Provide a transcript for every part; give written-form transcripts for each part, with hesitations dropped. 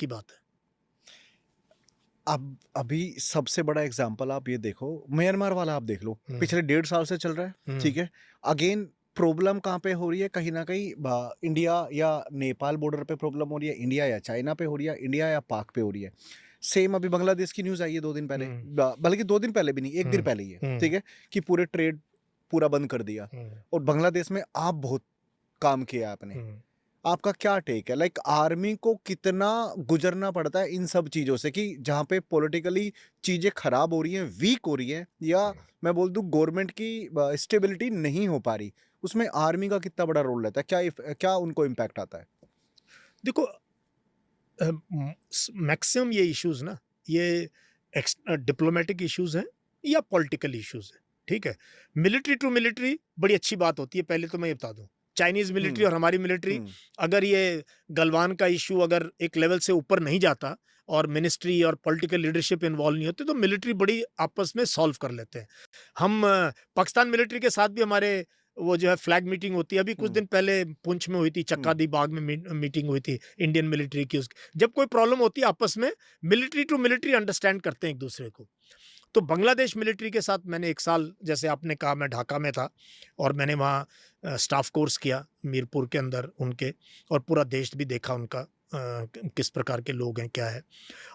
की बात है। अब अभी सबसे बड़ा एग्जांपल आप ये देखो, म्यांमार वाला आप देख लो, हुँ, पिछले 1.5 साल से चल रहा है, हुँ, ठीक है? अगेन प्रॉब्लम कहाँ पे हो रही है? कहीं न कहीं इंडिया या नेपाल बॉर्डर पे प्रॉब्लम हो रही है, इंडिया या चाइना पे हो रही है, इंडिया या पाक पे हो रही है। सेम अभी बांग्लादेश की न्यूज़ आई है 2 दिन पहले, हुँ, बल्कि 2 दिन पहले भी नहीं, 1 दिन हुँ, पहले ही है, हुँ, ठीक है? कि पूरे ट्रेड पूरा बंद कर दिया हुँ, और बांग्लादेश में आप बहुत काम किया आपने। हुँ। आपका क्या टेक है? लाइक आर्मी को कितना गुजरना पड़ता है इन सब चीज़ों से कि जहाँ पे पॉलिटिकली चीज़ें खराब हो रही हैं, वीक हो रही हैं या मैं बोल दूँ गवर्नमेंट की स्टेबिलिटी नहीं हो पा रही, उसमें आर्मी का कितना बड़ा रोल रहता है? क्या उनको इम्पैक्ट आता है? देखो मैक्सिमम ये इश्यूज़ ना, ये डिप्लोमेटिक इश्यूज़ हैं या पॉलिटिकल इश्यूज़ हैं, ठीक है? मिलिट्री टू मिलिट्री बड़ी अच्छी बात होती है, पहले तो मैं ये बता दूँ। चाइनीज़ मिलिट्री हुँ, और हमारी मिलिट्री, हुँ, अगर ये गलवान का इश्यू अगर एक लेवल से ऊपर नहीं जाता और मिनिस्ट्री और पॉलिटिकल लीडरशिप इन्वॉल्व नहीं होती, तो मिलिट्री बड़ी आपस में सॉल्व कर लेते हैं। हम पाकिस्तान मिलिट्री के साथ भी हमारे वो जो है फ्लैग मीटिंग होती है। अभी कुछ हुँ, दिन पहले पुंछ में हुई थी, हुँ, चक्का दी बाग में मीटिंग हुई थी इंडियन मिलिट्री की। जब कोई प्रॉब्लम होती है आपस में, मिलिट्री टू मिलिट्री अंडरस्टैंड करते हैं एक दूसरे को। तो बांग्लादेश मिलिट्री के साथ मैंने 1 साल, जैसे आपने कहा, मैं ढाका में था और मैंने वहाँ स्टाफ कोर्स किया मीरपुर के अंदर उनके, और पूरा देश भी देखा उनका, किस प्रकार के लोग हैं, क्या है।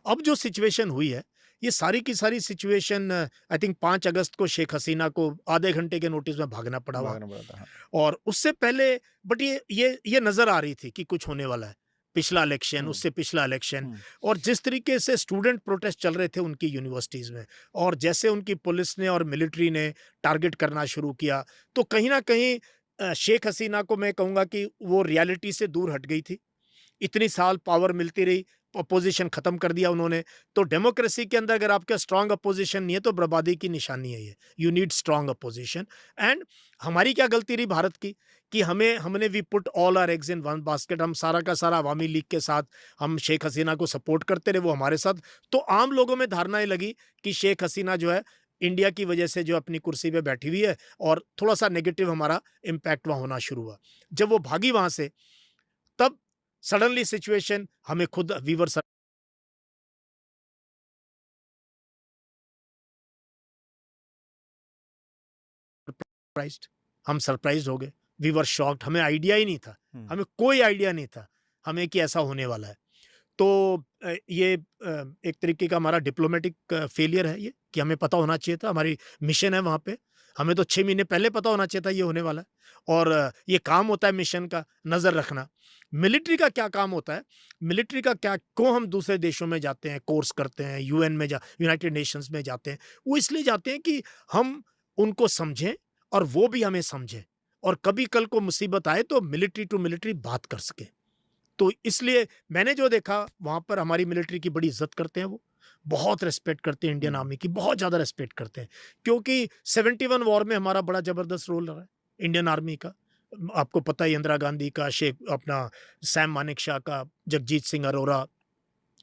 अब जो सिचुएशन हुई है, ये सारी की सारी सिचुएशन, आई थिंक 5 अगस्त को शेख हसीना को आधे घंटे के नोटिस में भागना पड़ा वहाँ। भागना पड़ा था, हाँ। और उससे पहले, बट ये नज़र आ रही थी कि कुछ होने वाला है। पिछला इलेक्शन, हुँ, उससे पिछला इलेक्शन, हुँ, और जिस तरीके से स्टूडेंट प्रोटेस्ट चल रहे थे उनकी यूनिवर्सिटीज़ में, और जैसे उनकी पुलिस ने और मिलिट्री ने टारगेट करना शुरू किया, तो कहीं न कहीं शेख हसीना को मैं कहूँगा कि वो रियलिटी से दूर हट गई थी। इतनी साल पावर मिलती रही, अपोज़िशन ख़त्म कर दिया उन्होंने। तो डेमोक्रेसी के अंदर अगर आपका स्ट्रॉन्ग अपोज़िशन नहीं है, तो बर्बादी की निशानी है ये। You need strong opposition. And हमारी क्या गलती रही भारत की, कि हमने we put all our eggs in one basket. हम सारा का सारा अवामी लीग के साथ, हम शेख हसीना को सपोर्ट करते रहे, वो हमारे साथ। तो आम लोगों में धारणाएँ लगी कि शेख हसीना जो है, इंडिया की वजह से जो अपनी कुर्सी पे बैठी हुई है, और थोड़ा-सा नेगेटिव हमारा इम्पैक्ट वहाँ होना शुरू हुआ। जब वो भागी वहाँ से, तब सडनली सिचुएशन हमें खुद वी वर सरप्राइज्ड। हम सरप्राइज्ड हो गए, वी वर शॉक्ड। हमें आइडिया ही नहीं था, हुँ, हमें कोई आइडिया नहीं था हमें कि ऐसा होने वाला है। तो ये एक तरीके का हमारा डिप्लोमेटिक फेलियर है ये, कि हमें पता होना चाहिए था, हमारी मिशन है वहाँ पे। हमें तो 6 महीने पहले पता होना चाहिए था ये होने वाला है। और ये काम होता है मिशन का, नज़र रखना। मिलिट्री का क्या काम होता है? मिलिट्री का क्या, क्यों हम दूसरे देशों में जाते हैं, कोर्स करते हैं, यूएन में यूनाइटेड नेशंस में जाते हैं? वो इसलिए जाते हैं कि हम उनको समझें और वो भी हमें समझें, और कभी कल को मुसीबत आए तो मिलिट्री टू मिलिट्री बात कर सकें। तो इसलिए मैंने जो देखा वहाँ पर, हमारी मिलिट्री की बड़ी इज़्ज़त करते हैं वो, बहुत रिस्पेक्ट करते हैं इंडियन हुँ, आर्मी की, बहुत ज़्यादा रिस्पेक्ट करते हैं। क्योंकि 71 वॉर में हमारा बड़ा ज़बरदस्त रोल रहा है, इंडियन आर्मी का। आपको पता ही, इंदिरा गांधी का, शेख अपना सैम मानेकशॉ का, जगजीत सिंह अरोरा,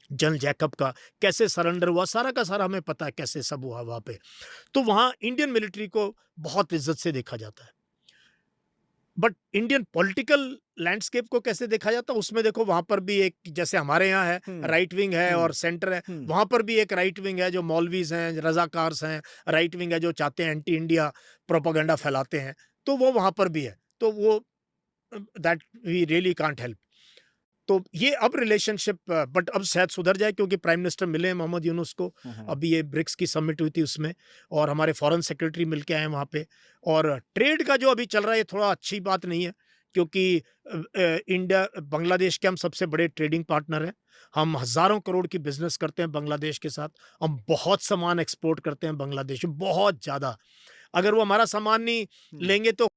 जनरल जैकब का, कैसे सरेंडर हुआ, सारा का सारा हमें पता है कैसे सब हुआ वहाँ पे। तो वहाँ इंडियन मिलिट्री को बहुत इज़्ज़त से देखा जाता है। बट इंडियन पॉलिटिकल लैंडस्केप को कैसे देखा जाता है, उसमें देखो वहां पर भी एक, जैसे हमारे यहाँ है हुँ, राइट विंग है हुँ, और सेंटर है, हुँ। वहां पर भी एक राइट विंग है जो मौलवीज हैं, रजाकार्स हैं। राइट विंग है जो चाहते हैं एंटी इंडिया प्रोपागेंडा फैलाते हैं, तो वो वहां पर भी है। तो वो, that we really can't help. तो ये अब रिलेशनशिप, बट अब शायद सुधर जाए, क्योंकि प्राइम मिनिस्टर मिले हैं मोहम्मद यूनुस को। हुँ, हुँ, अभी ये ब्रिक्स की समिट हुई थी उसमें, और हमारे फॉरेन सेक्रेटरी मिल के आए हैं वहाँ पे। और ट्रेड का जो अभी चल रहा है, ये थोड़ा अच्छी बात नहीं है, क्योंकि इंडिया, बांग्लादेश के हम सबसे बड़े ट्रेडिंग पार्टनर हैं। हम हज़ारों करोड़ की बिज़नेस करते हैं बांग्लादेश के साथ। हम बहुत सामान एक्सपोर्ट करते हैं बांग्लादेश में, बहुत ज़्यादा। अगर वो हमारा सामान नहीं हुँ। लेंगे तो